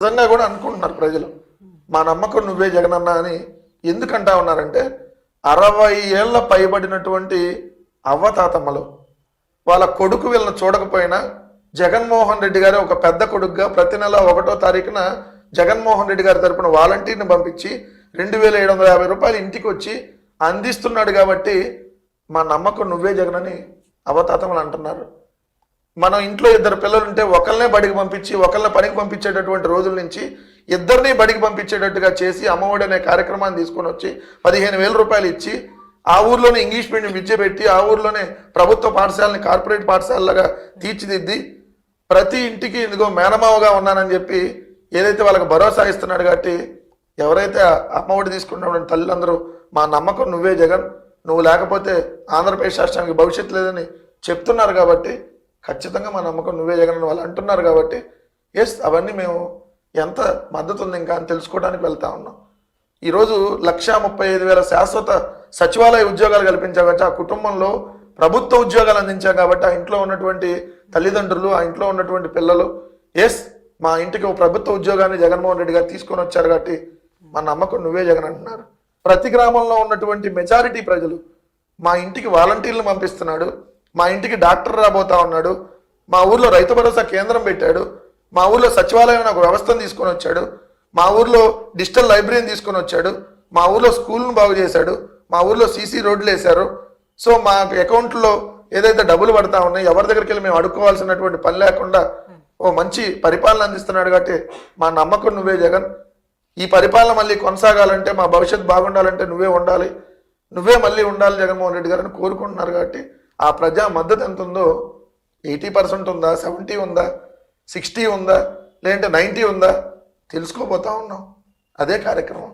నిజంగా కూడా అనుకుంటున్నారు ప్రజలు, మా నమ్మకం నువ్వే జగనన్న అని. ఎందుకంటా ఉన్నారంటే 60 ఏళ్ల పైబడినటువంటి అవ్వతాతమ్మలు వాళ్ళ కొడుకు వీళ్ళని చూడకపోయినా జగన్మోహన్ రెడ్డి గారు ఒక పెద్ద కొడుకుగా ప్రతి నెల 1వ తారీఖున జగన్మోహన్ రెడ్డి గారి తరపున వాలంటీర్ని పంపించి 2750 రూపాయలు ఇంటికి వచ్చి అందిస్తున్నాడు. కాబట్టి మా నమ్మకం నువ్వే జగన్ అని అవ్వతాతమ్మలు అంటున్నారు. మనం ఇంట్లో 2 పిల్లలు ఉంటే ఒకళ్ళనే బడికి పంపించి ఒకళ్ళని పనికి పంపించేటటువంటి రోజుల నుంచి ఇద్దరిని బడికి పంపించేటట్టుగా చేసి అమ్మఒడి అనే కార్యక్రమాన్ని తీసుకొని వచ్చి 15,000 రూపాయలు ఇచ్చి ఆ ఊర్లోనే ఇంగ్లీష్ మీడియం విద్య పెట్టి ఆ ఊర్లోనే ప్రభుత్వ పాఠశాలని కార్పొరేట్ పాఠశాలలాగా తీర్చిదిద్ది ప్రతి ఇంటికి ఇదిగో మేనమావగా ఉన్నానని చెప్పి ఏదైతే వాళ్ళకి భరోసా ఇస్తున్నాడు. కాబట్టి ఎవరైతే అమ్మఒడి తీసుకున్నటువంటి తల్లిదండ్రులు మా నమ్మకం నువ్వే జగన్, నువ్వు లేకపోతే ఆంధ్రప్రదేశ్ రాష్ట్రానికి భవిష్యత్తు లేదని చెప్తున్నారు. కాబట్టి ఖచ్చితంగా మా నమ్మకం నువ్వే జగన్ అని వాళ్ళు అంటున్నారు. కాబట్టి అవన్నీ మేము ఎంత మద్దతు ఉంది ఇంకా అని తెలుసుకోవడానికి వెళ్తా ఉన్నాం. ఈరోజు 135,000 శాశ్వత సచివాలయ ఉద్యోగాలు కల్పించాం కాబట్టి ఆ కుటుంబంలో ప్రభుత్వ ఉద్యోగాలు అందించాం కాబట్టి ఆ ఇంట్లో ఉన్నటువంటి తల్లిదండ్రులు ఆ ఇంట్లో ఉన్నటువంటి పిల్లలు మా ఇంటికి ప్రభుత్వ ఉద్యోగాన్ని జగన్మోహన్ రెడ్డి గారు తీసుకొని వచ్చారు. కాబట్టి మా నమ్మకం నువ్వే జగన్ అంటున్నారు. ప్రతి గ్రామంలో ఉన్నటువంటి మెజారిటీ ప్రజలు మా ఇంటికి వాలంటీర్లు పంపిస్తున్నాడు, మా ఇంటికి డాక్టర్ రాబోతా ఉన్నాడు, మా ఊర్లో రైతు భరోసా కేంద్రం పెట్టాడు, మా ఊర్లో సచివాలయం ఒక వ్యవస్థను తీసుకొని వచ్చాడు, మా ఊర్లో డిజిటల్ లైబ్రరీని తీసుకొని వచ్చాడు, మా ఊర్లో స్కూల్ను బాగు చేశాడు, మా ఊర్లో సీసీ రోడ్లు వేశారు. సో మా అకౌంట్లో ఏదైతే డబ్బులు పడతా ఉన్నాయి ఎవరి దగ్గరికి వెళ్ళి మేము అడుక్కోవాల్సినటువంటి పని లేకుండా ఓ మంచి పరిపాలన అందిస్తున్నాడు. కాబట్టి మా నమ్మకం నువ్వే జగన్. ఈ పరిపాలన మళ్ళీ కొనసాగాలంటే మా భవిష్యత్తు బాగుండాలంటే నువ్వే ఉండాలి, నువ్వే మళ్ళీ ఉండాలి జగన్మోహన్ రెడ్డి గారిని కోరుకుంటున్నారు. కాబట్టి ఆ ప్రజా మద్దతు ఎంత ఉందో 80% ఉందా, 70 ఉందా, 60 ఉందా, లేదంటే 90 ఉందా తెలుసుకోబోతా ఉన్నాం. అదే కార్యక్రమం.